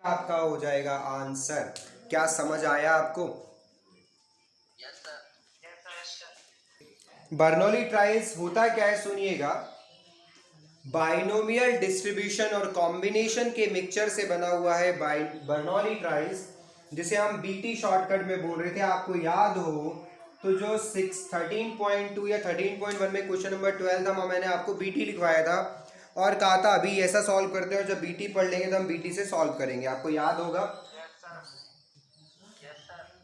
आपका हो जाएगा आंसर। क्या समझ आया आपको? बर्नौली ट्राइल्स होता क्या है सुनिएगा। बाइनोमियल डिस्ट्रीब्यूशन और कॉम्बिनेशन के मिक्सचर से बना हुआ है बर्नौली ट्राइल्स, जिसे हम बीटी शॉर्टकट में बोल रहे थे। आपको याद हो तो जो 13.2 या 13.1 में क्वेश्चन नंबर 12 था, मैंने आपको बीटी लिखवाया था और कहा था अभी ऐसा सॉल्व करते हैं, जब बीटी पढ़ लेंगे तो हम बीटी से सॉल्व करेंगे। आपको याद होगा?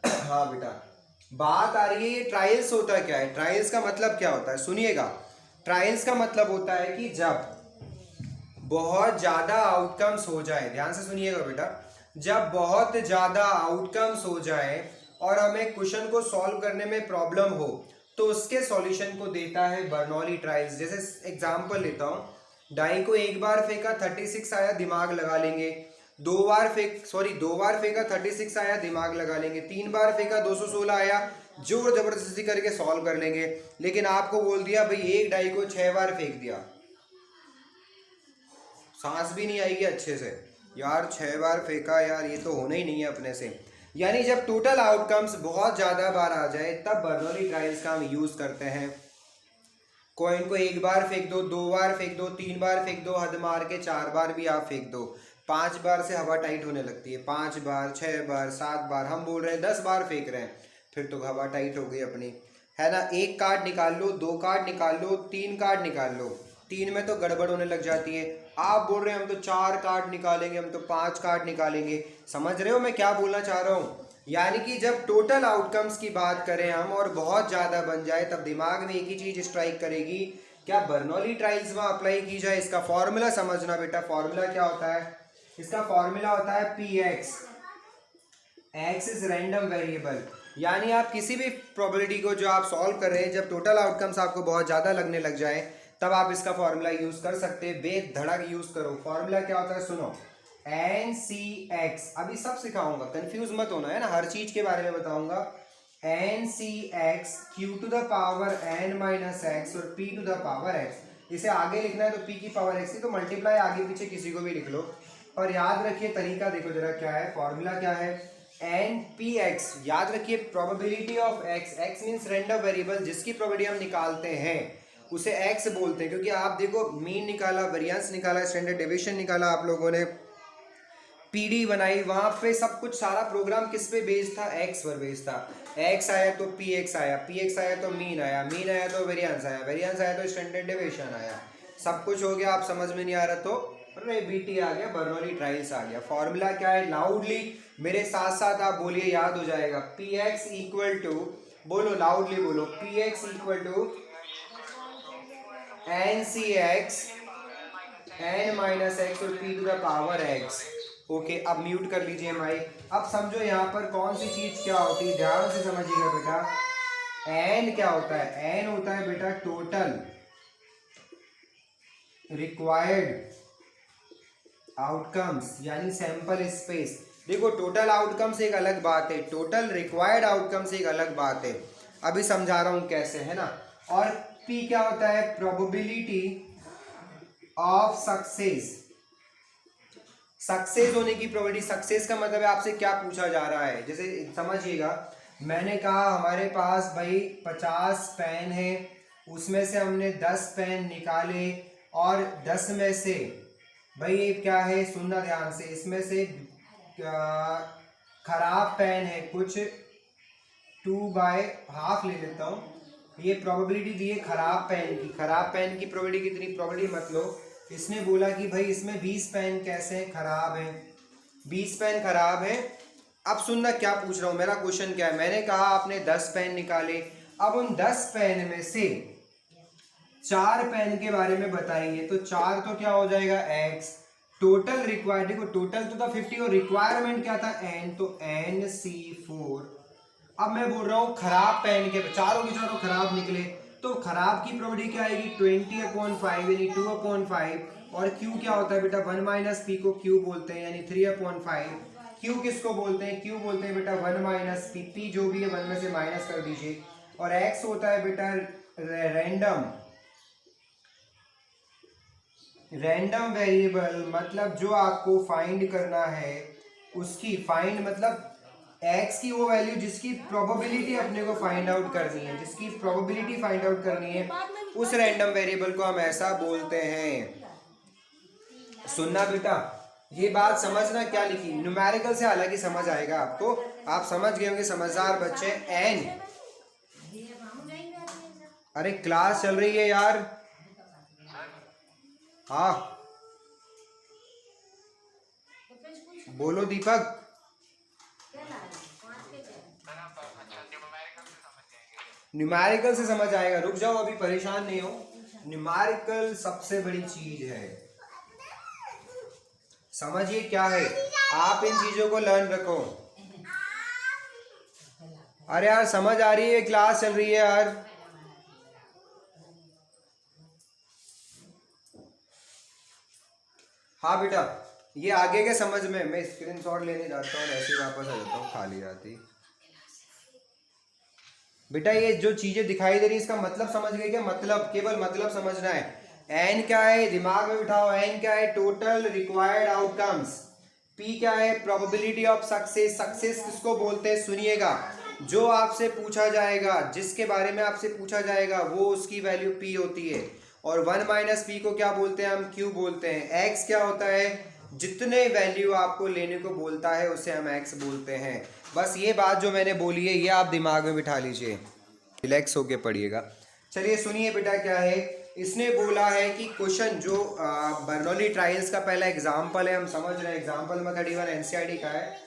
हाँ बेटा, बात आ रही है ये ट्रायल्स होता है क्या है। ट्रायल्स का मतलब क्या होता है सुनिएगा। ट्रायल्स का मतलब होता है कि जब बहुत ज्यादा आउटकम्स हो जाए, ध्यान से सुनिएगा बेटा, जब बहुत ज्यादा आउटकम्स हो जाए और हमें क्वेश्चन को सॉल्व करने में प्रॉब्लम हो, तो उसके सॉल्यूशन को देता है बर्नौली ट्रायल्स। जैसे एग्जांपल लेता हूं, डाई को एक बार फेंका 36 आया, दिमाग लगा लेंगे। दो बार फेंका 36 आया, दिमाग लगा लेंगे। 3 बार फेंका 216 आया, जोर जबरदस्ती करके सॉल्व कर लेंगे। लेकिन आपको बोल दिया भाई एक डाई को 6 बार फेंक दिया, सांस भी नहीं आएगी अच्छे से, यार 6 बार फेंका, यार ये तो होना ही नहीं है अपने से। यानी जब टोटल आउटकम्स बहुत ज़्यादा बार आ जाए तब बर्नौली ट्रायल्स का हम यूज़ करते हैं। कॉइन को एक बार फेंक दो, 2 बार फेंक दो, 3 बार फेंक दो, हद मार के 4 बार भी आप फेंक दो। 5 बार से हवा टाइट होने लगती है, 5 बार, 6 बार, 7 बार, हम बोल रहे हैं 10 बार फेंक रहे हैं, फिर तो हवा टाइट हो गई अपनी, है ना। एक कार्ड निकाल लो, 2 कार्ड निकाल लो, 3 कार्ड निकाल लो, 3 में तो गड़बड़ होने लग जाती है। आप बोल रहे हैं हम तो 4 कार्ड निकालेंगे, हम तो 5 कार्ड निकालेंगे। समझ रहे हो मैं क्या बोलना चाह रहा हूँ? यानी कि जब टोटल आउटकम्स की बात करें हम और बहुत ज़्यादा बन जाए, तब दिमाग में एक ही चीज़ स्ट्राइक करेगी, क्या बर्नौली ट्रायल्स में अप्लाई की जाए। इसका फॉर्मूला समझना बेटा। फॉर्मूला क्या होता है? इसका फॉर्मूला होता है P x. X is random variable. यानी आप किसी भी प्रोबेबिलिटी को जो आप सॉल्व कर रहे हैं, जब टोटल आउटकम्स आपको बहुत ज़्यादा लगने लग जाए, तब आप इसका फॉर्मूला यूज़ कर सकते हैं। बेधड़क यूज़ करो। फॉर्मूला क्या होता है सुनो, एन सी एक्स। अभी सब सिखाऊंगा, कंफ्यूज मत होना, है ना, हर चीज के बारे में बताऊंगा। N C x q to the power n minus x और p to the power x. इसे आगे लिखना है तो पी की पावर एक्स, तो मल्टीप्लाई आगे पीछे किसी को भी लिख लो। और याद रखिए तरीका देखो जरा क्या है, फॉर्मूला क्या है, एन पी एक्स। याद रखिए probability of x, x means random variable, जिसकी प्रोबेबिलिटी हम निकालते हैं उसे एक्स बोलते हैं। क्योंकि आप देखो मीन निकाला, वेरिएंस निकाला, स्टैंडर्ड डेविएशन निकाला, आप लोगों ने पीडी बनाई, वहां पे सब कुछ सारा प्रोग्राम किस पे बेस्ड था, एक्स पर बेस्ड था। एक्स आया तो पी एक्स आया, पी एक्स आया तो मीन आया, मीन आया तो वेरिएंस आया, वेरिएंस आया तो स्टैंडर्ड डेविएशन आया। सब कुछ हो गया। आप समझ में नहीं आ रहा तो अरे बीटी आ गया, बर्नौली ट्रायल्स आ गया। फॉर्मूला क्या है, लाउडली मेरे साथ साथ आप बोलिए, याद हो जाएगा। पी एक्स इक्वल टू, बोलो लाउडली बोलो, p x equal to n C x n minus x और p to the power x. Okay, अब म्यूट कर लीजिए माइक। अब समझो यहाँ पर कौन सी चीज क्या होती है, ध्यान से समझिएगा बेटा। एन क्या होता है? एन होता है बेटा टोटल रिक्वायर्ड आउटकम्स, यानी सैंपल स्पेस। देखो टोटल आउटकम्स एक अलग बात है, टोटल रिक्वायर्ड आउटकम्स एक अलग बात है। अभी समझा रहा हूं कैसे, है ना। और पी क्या होता है? Probability of success. सक्सेस होने की प्रोबेबिलिटी। सक्सेस का मतलब है आपसे क्या पूछा जा रहा है। जैसे समझिएगा, मैंने कहा हमारे पास भाई 50 पेन है, उसमें से हमने 10 पेन निकाले और 10 में से भाई ये क्या है, सुनना ध्यान से, इसमें से खराब पेन है कुछ, 2/2 ले लेता हूँ। ये प्रोबेबिलिटी दी है खराब पेन की। खराब पेन की प्रोबेबिलिटी कितनी, प्रोबेबिलिटी मत लो। इसने बोला कि भाई इसमें 20 पेन कैसे हैं, खराब हैं, 20 पेन खराब है। अब सुनना क्या पूछ रहा हूँ, मेरा क्वेश्चन क्या है। मैंने कहा आपने 10 पेन निकाले, अब उन 10 पेन में से 4 पेन के बारे में बताइए, तो 4 तो क्या हो जाएगा, एक्स। टोटल रिक्वायर्ड, देखो टोटल तो था 50 और रिक्वायरमेंट क्या था, एन, तो एन सी 4। अब मैं बोल रहा हूँ खराब पेन के, चारों के चारों खराब निकले, तो खराब की प्रोबेबिलिटी क्या आएगी, 20/5 यानी 2/5। और क्यू क्या होता है बेटा, 1 माइनस पी को क्यू बोलते हैं, यानी 3/5। क्यू किसको बोलते हैं, क्यू बोलते हैं बेटा 1 माइनस पी, पी जो भी है 1 में से माइनस कर दीजिए। और एक्स होता है बेटा रैंडम वेरिएबल, मतलब जो आपको फाइंड करना है उसकी फाइंड मतलब x की वो वैल्यू जिसकी प्रोबेबिलिटी अपने को फाइंड आउट करनी है, जिसकी प्रोबेबिलिटी फाइंड आउट करनी है, उस रैंडम वेरिएबल को हम ऐसा बोलते हैं। सुनना बेटा, ये बात समझना क्या लिखी, न्यूमेरिकल से हालांकि समझ आएगा आपको, आप समझ गए होंगे समझदार बच्चे। एन, अरे क्लास चल रही है यार। हाँ बोलो दीपक। न्यूमेरिकल से समझ आएगा, रुक जाओ अभी, परेशान नहीं हो। न्यूमेरिकल सबसे बड़ी चीज है, समझिए क्या है, आप इन चीजों को लर्न रखो। अरे यार समझ आ रही है, क्लास चल रही है यार। हाँ बेटा, ये आगे के समझ में, मैं स्क्रीनशॉट लेने जाता हूँ, ऐसे वापस आ जाता हूँ, खाली जाती। बेटा ये जो चीजें दिखाई दे रही है इसका मतलब समझ गए क्या, मतलब केवल मतलब समझना है। एन क्या है दिमाग में बिठाओ, एन क्या है टोटल रिक्वायर्ड आउटकम्स, पी क्या है प्रोबेबिलिटी ऑफ सक्सेस, सक्सेस किसको बोलते हैं सुनिएगा, जो आपसे पूछा जाएगा, जिसके बारे में आपसे पूछा जाएगा वो उसकी वैल्यू पी होती है, और वन माइनस पी को क्या बोलते हैं हम, क्यू बोलते हैं। एक्स क्या होता है, जितने वैल्यू आपको लेने को बोलता है उसे हम एक्स बोलते हैं। बस ये बात जो मैंने बोली है ये आप दिमाग में बिठा लीजिए, रिलैक्स होके पढ़िएगा। चलिए सुनिए बेटा क्या है, इसने बोला है कि क्वेश्चन जो बर्नौली ट्रायल्स का पहला एग्जाम्पल है, हम समझ रहे हैं एग्जाम्पल में 31 एनसीईआरटी का है,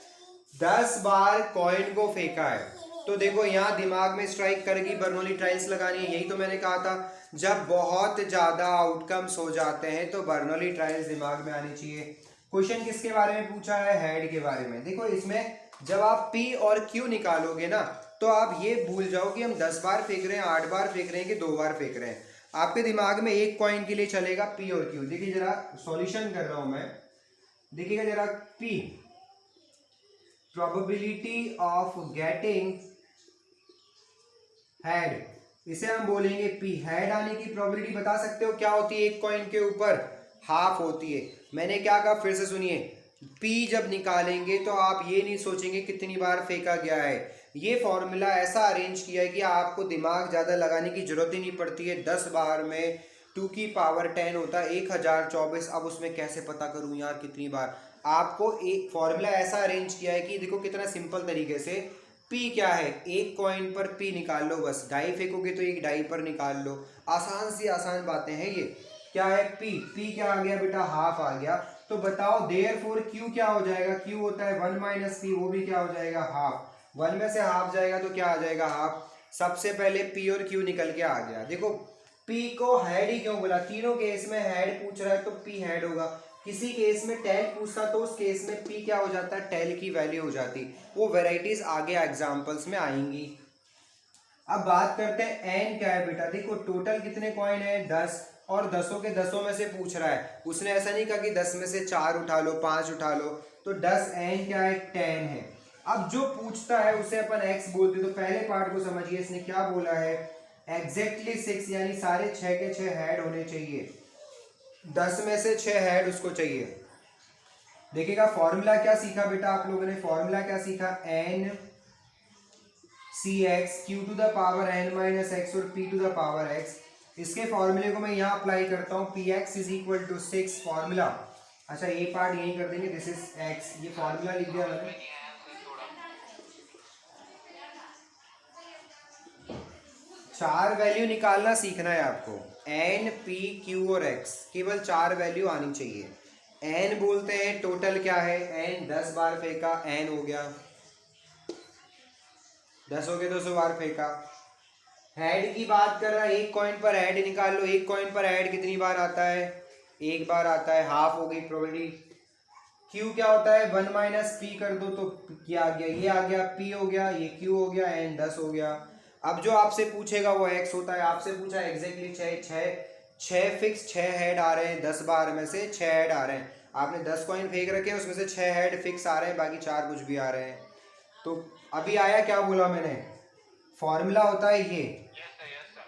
10 बार कॉइन को फेंका है। तो देखो यहाँ दिमाग में स्ट्राइक करेगी, बर्नौली ट्रायल्स लगानी है, यही तो मैंने कहा था, जब बहुत ज्यादा आउटकम्स हो जाते हैं तो बर्नौली ट्रायल्स दिमाग में आनी चाहिए। क्वेश्चन किसके बारे में पूछा है, हेड के बारे में। देखो इसमें जब आप P और Q निकालोगे ना तो आप ये भूल जाओ कि हम 10 बार फेंक रहे हैं, 8 बार फेंक रहे हैं कि 2 बार फेंक रहे हैं। आपके दिमाग में एक कॉइन के लिए चलेगा P और Q। देखिए जरा सॉल्यूशन कर रहा हूं मैं, देखिएगा जरा, P probability of getting head, इसे हम बोलेंगे P। हेड आने की प्रोबेबिलिटी बता सकते हो क्या होती है, एक कॉइन के ऊपर हाफ होती है। मैंने क्या कहा फिर से सुनिए, P जब निकालेंगे तो आप ये नहीं सोचेंगे कितनी बार फेंका गया है, ये फॉर्मूला ऐसा अरेंज किया है कि आपको दिमाग ज़्यादा लगाने की जरूरत ही नहीं पड़ती है। 10 बार में 2 की पावर 10 होता है 1024। अब उसमें कैसे पता करूं यार कितनी बार, आपको एक फॉर्मूला ऐसा अरेंज किया है कि देखो कितना सिंपल तरीके से, P क्या है, एक कॉइन पर P निकाल लो, बस डाई फेंकोगे तो एक डाई पर निकाल लो, आसान सी आसान बातें हैं ये। क्या है P क्या आ गया बेटा, हाफ आ गया। तो बताओ देयरफॉर Q क्या हो जाएगा, Q होता है 1 माइनस P, वो भी क्या हो जाएगा हाफ, 1 में से हाफ जाएगा तो क्या आ जाएगा हाफ। सबसे पहले P और Q निकल के आ गया। देखो P को हेड ही क्यों बोला, तीनों केस में हेड पूछ रहा है तो P हेड होगा, किसी केस में टेल पूछता तो उस केस में P क्या हो जाता है, टेल की वैल्यू हो जाती। वो वेराइटीज आगे एग्जाम्पल्स में आएंगी। अब बात करते हैं एन क्या है बेटा, देखो टोटल कितने कॉइन है 10, और 10 के 10 में से पूछ रहा है, उसने ऐसा नहीं कहा कि 10 में से 4 उठा लो 5 उठा लो, तो 10 एन क्या है 10 है। अब जो पूछता है उसे अपन एक्स बोलते, तो पहले पार्ट को समझिए, इसने क्या बोला है, एग्जैक्टली 6 यानी सारे 6 के 6 हेड होने चाहिए, 10 में से 6 हेड उसको चाहिए। देखिएगा फॉर्मूला क्या सीखा बेटा आप लोगों ने, फॉर्मूला क्या सीखा, n C x q to the power n minus x और p to the power x. इसके फॉर्मूले को मैं यहाँ अप्लाई करता हूँ, p x is equal to 6 formula. अच्छा ये पार्ट यही कर देंगे, दिस इज एक्स, ये फॉर्मूला लिख दिया मैंने। चार वैल्यू निकालना सीखना है आपको, एन पी क्यू और एक्स, केवल 4 वैल्यू आनी चाहिए। एन बोलते हैं टोटल क्या है, एन 10 बार फेंका एन हो गया, 10 हो गए 200 बार फेंका। हेड की बात कर रहा है, एक कॉइन पर हेड निकाल लो, एक कॉइन पर हेड कितनी बार आता है, एक बार आता है, हाफ हो गई प्रोबेबिलिटी। क्यू क्या होता है 1 माइनस पी कर दो तो क्या आ गया, ये आ गया पी हो गया, ये क्यू हो गया, एन 10 हो गया। अब जो आपसे पूछेगा वो एक्स होता है, आपसे पूछा एग्जैक्टली 6 फिक्स 6 हेड आ रहे हैं, 10 बार में से 6 हेड आ रहे हैं, आपने 10 कॉइन फेंक रखे हैं उसमें से 6 हेड फिक्स आ रहे हैं, बाकी 4 कुछ भी आ रहे हैं। तो अभी आया क्या बोला मैंने, फॉर्मूला होता है ये।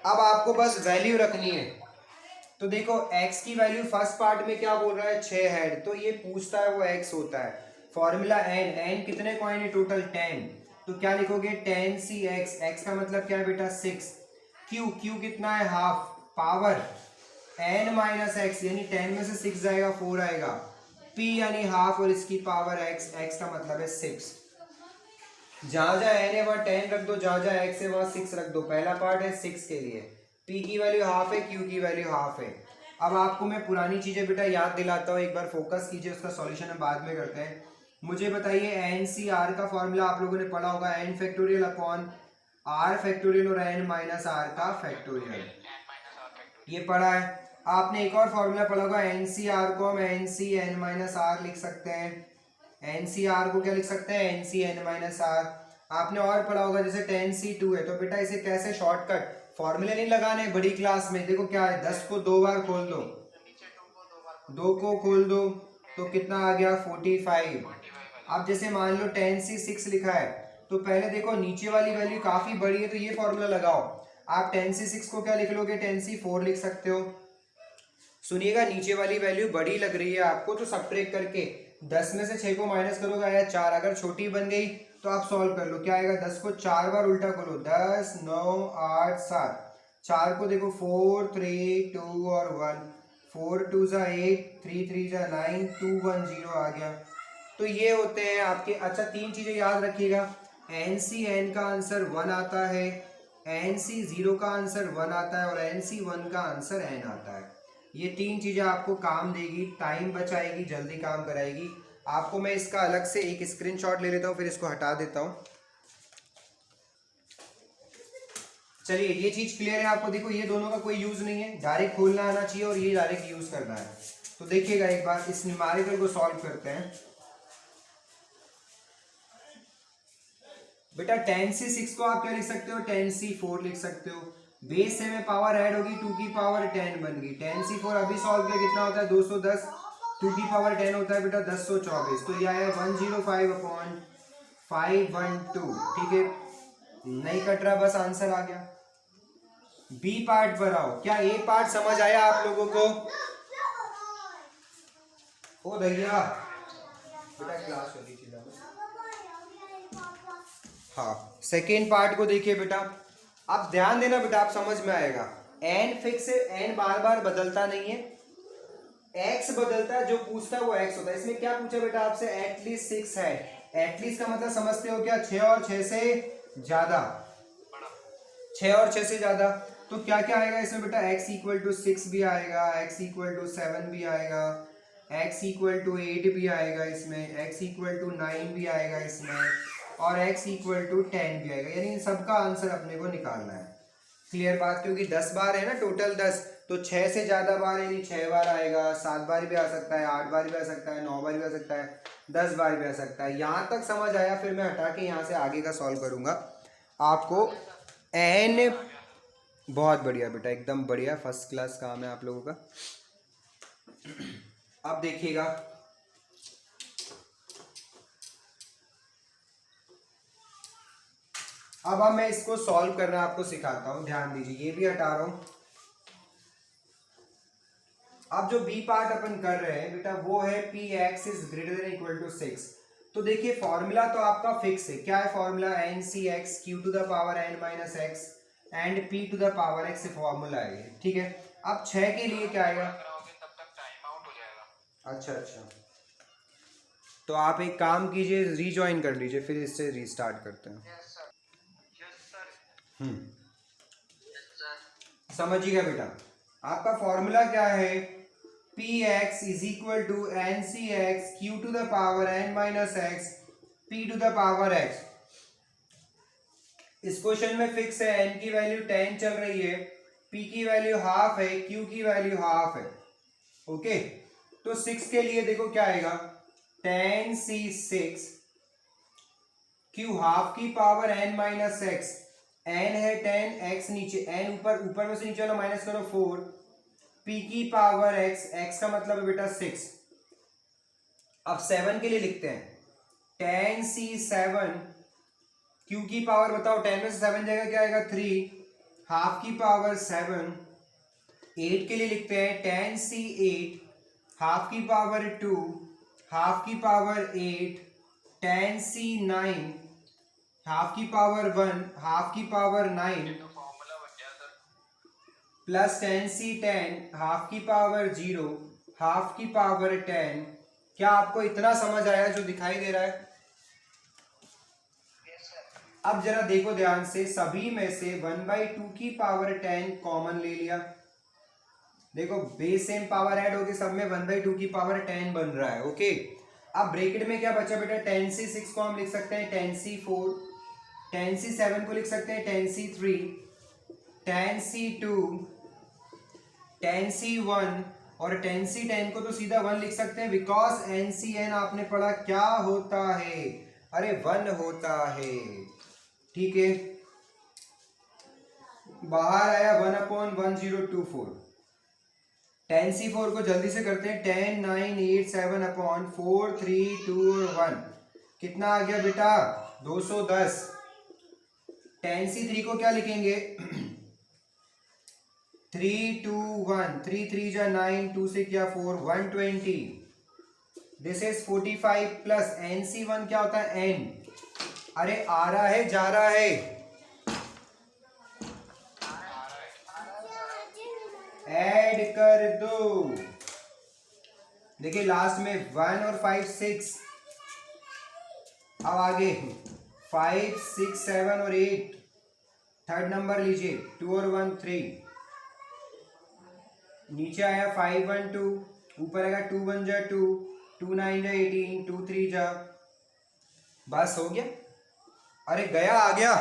अब आपको बस वैल्यू रखनी है, तो देखो x की वैल्यू फर्स्ट पार्ट में क्या बोल रहा है 6 हेड, तो ये पूछता है वो x होता है। फॉर्मूला एन, एन कितने कॉइन है टोटल 10, तो क्या लिखोगे 10c(x), x का मतलब क्या है बेटा 6, q, q कितना है half, power n minus x यानी 10 में से 6 जाएगा 4 आएगा, p यानी हाफ और इसकी पावर x, x का मतलब है 6। जहां जहां n है वहां 10 रख दो, जहां जहां x है वहां 6 रख दो। पहला पार्ट है 6 के लिए, p की वैल्यू हाफ है, q की वैल्यू हाफ है। अब आपको मैं पुरानी चीजें बेटा याद दिलाता हूँ, एक बार फोकस कीजिए, उसका सॉल्यूशन हम बाद में करते हैं। मुझे बताइए NCR का फॉर्मूला आप लोगों ने पढ़ा होगा, n factorial upon r factorial और n माइनस r का फैक्टोरियल, ये पढ़ा है। आपने एक और फॉर्मूला पढ़ा होगा NCR को हम NC(n माइनस r) लिख सकते हैं, NCR को क्या लिख सकते हैं NC(n माइनस r)। आपने और पढ़ा होगा जैसे 10c2 है, तो बेटा इसे कैसे शॉर्टकट, फॉर्मूले नहीं लगाने बड़ी क्लास में, देखो क्या है 10 को 2 बार खोल दो, 2 को खोल दो तो कितना आ गया 45। अब जैसे मान लो 10c6 लिखा है, तो पहले देखो नीचे वाली वैल्यू काफी बड़ी है तो ये फॉर्मूला लगाओ। आप 10c6 को क्या लिख लोगे 10c4 लिख सकते हो। सुनिएगा नीचे वाली वैल्यू बड़ी लग रही है आपको, तो सब्ट्रैक्ट करके 10 में से 6 को माइनस करोगे आया 4, अगर छोटी बन गई तो आप सॉल्व कर लो, क्या आएगा 10 को 4 बार उल्टा खोलो, 10 9 8 7, 4 को देखो 4 3 2 और 1, 4 2 जा 8, 3 3 जा 9, 2 1 0 आ गया। तो ये होते हैं आपके। अच्छा 3 चीजें याद रखिएगा, NC(n) का आंसर 1 आता है, NC(0) का आंसर 1 आता है और NC(1) का आंसर n आता है। ये 3 चीजें आपको काम देगी, टाइम बचाएगी, जल्दी काम कराएगी आपको। मैं इसका अलग से एक स्क्रीनशॉट ले लेता हूँ, फिर इसको हटा देता हूँ। चलिए ये चीज क्लियर है आपको। देखो ये दोनों का कोई यूज नहीं है, डायरेक्ट खोलना आना चाहिए और ये डायरेक्ट यूज करना है। तो देखिएगा एक बार इस न्यूमेरिकल को सॉल्व करते हैं। बेटा 10c6 को आप क्या लिख सकते हो 10c4 लिख सकते हो, बेस से में पावर ऐड होगी 2 की पावर 10 बन गई। 10c4 अभी सॉल्व किया कितना होता है 210, 2 की पावर 10 होता है बेटा 1024, तो यह है 105/512। ठीक है, नहीं कट रहा, बस आंसर आ गया। बी पार्ट पर आओ, क्या ए पार्ट समझ आया आप लोगों को? ओ भैया बेटा क्लास हो रही थी। हाँ सेकेंड पार्ट को देखिए बेटा, आप ध्यान देना बेटा, आप समझ में आएगा। n फिक्स है, n बार बार बदलता नहीं है, x बदलता है, जो पूछता है वो x होता है। इसमें क्या पूछा बेटा आपसे, एटलीस्ट 6 है। एटलीस्ट का मतलब समझते हो क्या, 6 और 6 से ज्यादा, 6 और 6 से ज्यादा। तो क्या क्या आएगा इसमें बेटा, x = 6 भी आएगा, x = 7 भी आएगा, x = 8 भी आएगा इसमें, x = 9 भी आएगा इसमें, और x = 10 भी आएगा। यानी इन सबका आंसर अपने को निकालना है। क्लियर बात, क्योंकि 10 बार है ना टोटल 10, तो 6 से ज्यादा बार यानी 6 बार आएगा, 7 बार भी आ सकता है, 8 बार भी आ सकता है, 9 बार भी आ सकता है, 10 बार भी आ सकता है। यहाँ तक समझ आया, फिर मैं हटा के यहाँ से आगे का सॉल्व करूंगा आपको। n बहुत बढ़िया बेटा, एकदम बढ़िया, फर्स्ट क्लास काम है आप लोगों का। अब देखिएगा, अब मैं इसको सॉल्व करना आपको सिखाता हूं, ध्यान दीजिए, ये भी हटा रहा हूं। अब जो बी पार्ट अपन कर रहे हैं बेटा वो है px > 6। तो देखिए फॉर्मूला तो आपका फिक्स है, क्या है formula, NCx q⁻n - x and p⁻x formula है ये। ठीक है, अब 6 के लिए क्या आएगा, अच्छा अच्छा, तो आप एक काम कीजिए, रीजॉइन कर लीजिए, फिर इससे रीस्टार्ट करते हैं। समझिएगा बेटा, आपका फॉर्मूला क्या है, px = NCx q⁻n - x p⁻x। इस क्वेश्चन में फिक्स है, n की वैल्यू 10 चल रही है, p की वैल्यू हाफ है, q की वैल्यू हाफ है। ओके, तो 6 के लिए देखो क्या आएगा, 10c6 q हाफ की पावर n - x, n है 10, x नीचे, n ऊपर, ऊपर में से नीचे वाला माइनस करो 4, p की पावर x, x का मतलब है बेटा 6। अब 7 के लिए लिखते हैं, 10c7 q की पावर बताओ, 10 में से 7 जाएगा क्या आएगा 3, हाफ की पावर 7। 8 के लिए लिखते हैं 10c8 हाफ की पावर 2, हाफ की पावर 8 10c9 हाफ की पावर 1 हाफ की पावर 9 प्लस 10c10 हाफ की पावर 0 हाफ की पावर 10। क्या आपको इतना समझ आया जो दिखाई दे रहा है? अब जरा देखो ध्यान से, सभी में से 1/2 की पावर 10 कॉमन ले लिया। देखो बेस सेम पावर ऐड होगी, सब में 1/2 की पावर 10 बन रहा है। ओके, अब ब्रैकेट में क्या बचा बेटा? 10c6 को हम लिख सकते हैं 10c4, 10c7 को लिख सकते हैं 10c3, 10c2, 10c1 और 10c10 को तो सीधा 1 लिख सकते हैं, बिकॉज NCN आपने पढ़ा क्या होता है? अरे 1 होता है। ठीक है, बाहर आया 1/1024। 10c4 को जल्दी से करते हैं, 10 9 8 7/4 3 2 और 1। कितना आ गया बेटा? 210। 10c3 को क्या लिखेंगे? 3 2 1, 3 3 जा 9, 2 से क्या 4, 120। दिस इज 45 प्लस NC1 क्या होता है? N। अरे आ रहा है जा रहा है? ऐड कर दो। देखिए लास्ट में 1 और 5 6, अब आगे 5 6 7 और 8, थर्ड नंबर लीजिए, 2 और 1 3, नीचे आया 5 1 2, ऊपर आएगा 2 1 जा 2, 2 9 जा 18, 2 3 जा, बस हो गया। अरे गया आ गया?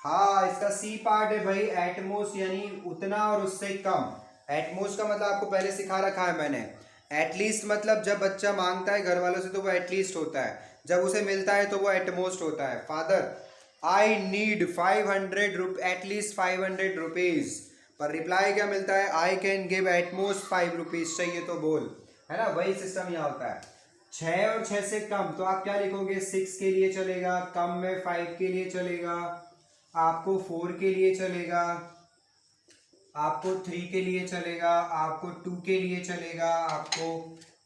हाँ, इसका सी पार्ट है भाई, एटमोस्ट यानी उतना और उससे कम। एटमोस्ट का मतलब आपको पहले सिखा रखा है मैंने। एटलीस्ट मतलब जब बच्चा मांगता है घर वालों से तो वो एटलीस्ट होता है, जब उसे मिलता है तो वो एटमोस्ट होता है। Father I need 500 at least 500 rupees, पर रिप्लाई क्या मिलता है? I can give utmost 5 rupees, चाहिए तो बोल, है ना? वही सिस्टम यहाँ होता है। 6 और 6 से कम तो आप क्या लिखोगे? 6 के लिए चलेगा, कम में 5 के लिए चलेगा, आपको 4 के लिए चलेगा, आपको 3 के लिए चलेगा, आपको 2 के लिए चलेगा, आपको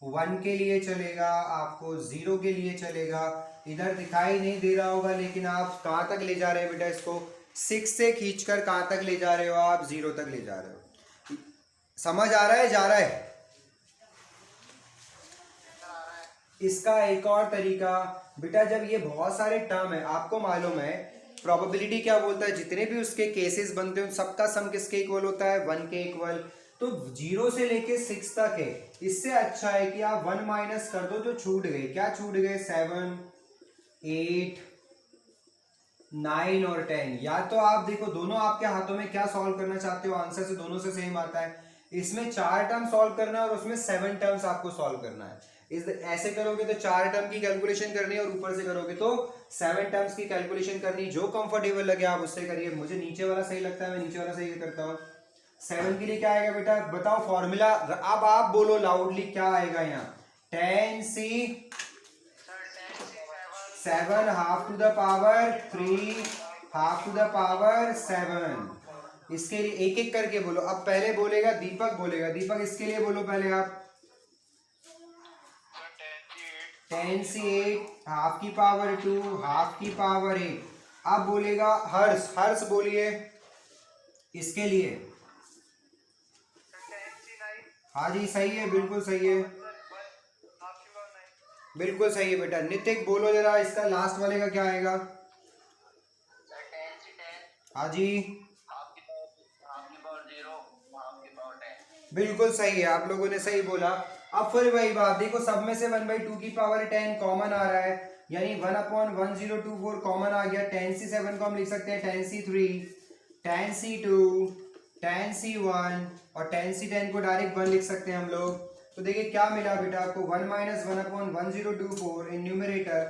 1 के लिए चलेगा, आपको 0 के लिए चलेगा। इधर दिखाई नहीं दे रहा होगा, लेकिन आप कहाँ तक ले जा रहे हैं बेटा? इसको 6 से खींचकर कहाँ तक ले जा रहे हो? आप 0 तक ले जा रहे हो। समझ आ रहा है? जा रहा है? इसका एक और तरीका बेटा, जब ये बहुत सारे टर्म है, आपको मालूम है प्रोबेबिलिटी क्या बोलता है? जितने भी उसके केसेस बनते हैं सबका सम किसके इक्वल होता है? 1 के इक्वल। तो 0 से लेके 6 तक है। इससे अच्छा है कि आप 1 माइनस कर दो, जो छूट गए। क्या छूट गए? 7 8 9 और 10। या तो आप देखो दोनों आपके हाथों में, क्या सॉल्व करना चाहते हो? आंसर से दोनों से सेम आता है। इसमें 4 टर्म सॉल्व करना है और उसमें 7 टर्म्स आपको सॉल्व करना है। ऐसे करोगे तो 4 टर्म की कैलकुलेशन करनी है और ऊपर से करोगे तो 7 टर्म्स की कैलकुलेशन करनी। जो कंफर्टेबल लगे आप उससे करिए। मुझे नीचे वाला सही लगता है, मैं नीचे वाला सही करता हूँ। 7 के लिए क्या आएगा बेटा? बताओ फॉर्मूला। अब आप बोलो लाउडली, क्या आएगा यहाँ? 10c 7 half to the power 3 half to the power 7। इसके लिए एक एक करके बोलो। अब पहले बोलेगा दीपक, बोलेगा दीपक, इसके लिए बोलो पहले आप। 10c8 हाफ की पावर 2 हाफ की पावर 8। अब बोलेगा हर्ष, हर्ष बोलिए इसके लिए। हाँ जी सही है, बिल्कुल सही है, बिल्कुल सही है बेटा। नितिक बोलो जरा, इसका लास्ट वाले का क्या आएगा? हाँ जी बिल्कुल सही है, आप लोगों ने सही बोला। अब फिर वही बात देखो, सब में से 1/2 की पावर 10 कॉमन आ रहा है, यानी 1/1024 कॉमन आ गया। 10c7 को हम लिख सकते हैं 10c3, 10c2, 10c1 और 10c10 को डायरेक्ट 1 लिख सकते हैं हम लोग। तो देखिए क्या मिला बेटा आपको? 1 - 1/1024 इन न्यूमरेटर।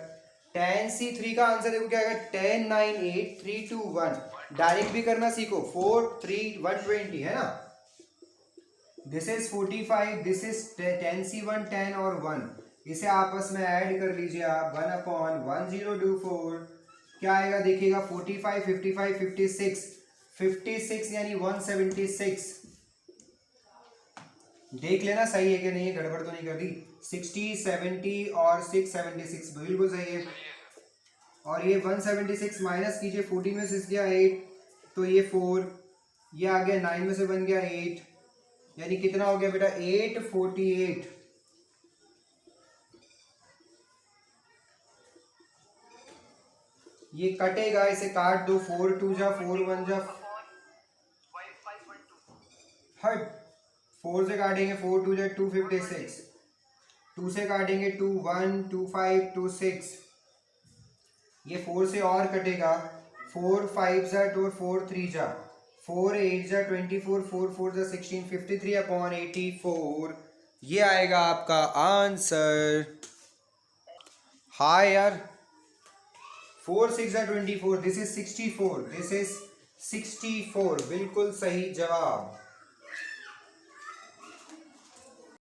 10c3 का आंसर देखो क्या आएगा? 10 9 8 3 2 1। डायरेक्ट भी करना सीखो। 4 3 120 है ना? This is 45, this is 10c1 10 और 1। इसे आपस में ऐड कर लीजिए आप। 1/1024 क्या आएगा देखिएगा? 45 55 56 56 यानी 176। देख लेना सही है कि नहीं है, गड़बड़ तो नहीं कर दी। 60, 70 और 676 बिल्कुल सही है। और ये 176 माइनस कीजिए, 14 में से गया 8 तो ये 4, ये आ गया 9 में से बन गया 8, यानी कितना हो गया बेटा 848। ये कटेगा, इसे काट दो, 4 2 जा 4 1 जा, हट 4 से काटेंगे 4 2 जा 256, 2 से काटेंगे 2 1 2 5 2 6, ये 4 से और कटेगा, 4 5 जा 2 4 3 जा 4 8 जा 24, 4 4 जा 16, 53/84 ये आएगा आपका आंसर। हाँ यार, 4 6 जा 24, दिस इज 64, दिस इज 64 बिल्कुल सही जवाब।